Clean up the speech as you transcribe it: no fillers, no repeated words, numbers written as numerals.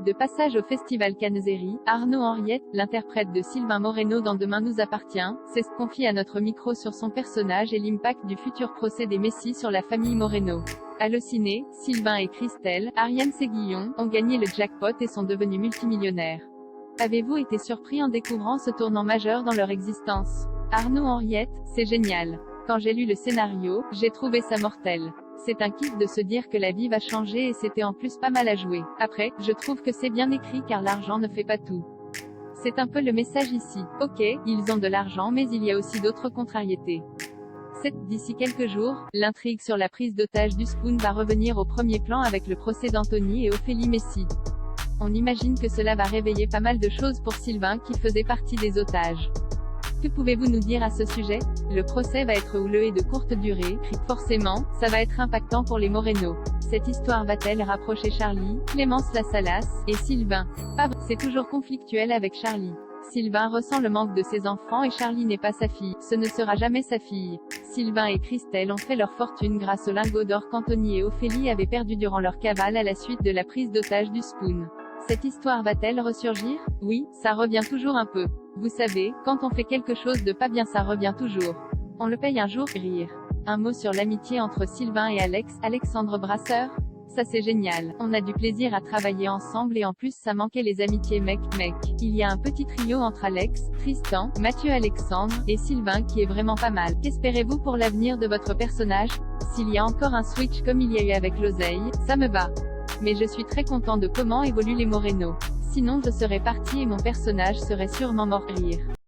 De passage au festival Cannes-Série, Arnaud Henriette, l'interprète de Sylvain Moreno dans Demain nous appartient, s'est confié à notre micro sur son personnage et l'impact du futur procès des Messi sur la famille Moreno. Allociné, Sylvain et Christelle, Ariane Séguillon, ont gagné le jackpot et sont devenus multimillionnaires. Avez-vous été surpris en découvrant ce tournant majeur dans leur existence? Arnaud Henriette, c'est génial. Quand j'ai lu le scénario, j'ai trouvé ça mortel. C'est un kiff de se dire que la vie va changer et c'était en plus pas mal à jouer. Après, je trouve que c'est bien écrit car l'argent ne fait pas tout. C'est un peu le message ici. Ok, ils ont de l'argent mais il y a aussi d'autres contrariétés. D'ici quelques jours, l'intrigue sur la prise d'otage du Spoon va revenir au premier plan avec le procès d'Anthony et Ophélie Messi. On imagine que cela va réveiller pas mal de choses pour Sylvain qui faisait partie des otages. Que pouvez-vous nous dire à ce sujet? Le procès va être houleux et de courte durée, forcément, ça va être impactant pour les Moreno. Cette histoire va-t-elle rapprocher Charlie, Clémence Lassalas, et Sylvain? Pas vrai, c'est toujours conflictuel avec Charlie. Sylvain ressent le manque de ses enfants et Charlie n'est pas sa fille, ce ne sera jamais sa fille. Sylvain et Christelle ont fait leur fortune grâce au lingot d'or qu'Anthony et Ophélie avaient perdu durant leur cavale à la suite de la prise d'otage du Spoon. Cette histoire va-t-elle ressurgir? Oui, ça revient toujours un peu. Vous savez, quand on fait quelque chose de pas bien ça revient toujours. On le paye un jour, rire. Un mot sur l'amitié entre Sylvain et Alexandre Brasseur? Ça c'est génial. On a du plaisir à travailler ensemble et en plus ça manquait les amitiés mec. Il y a un petit trio entre Alex, Tristan, Mathieu Alexandre, et Sylvain qui est vraiment pas mal. Qu'espérez-vous pour l'avenir de votre personnage? S'il y a encore un switch comme il y a eu avec l'oseille, ça me va. Mais je suis très content de comment évoluent les Moreno. Sinon je serais parti et mon personnage serait sûrement mort, rire.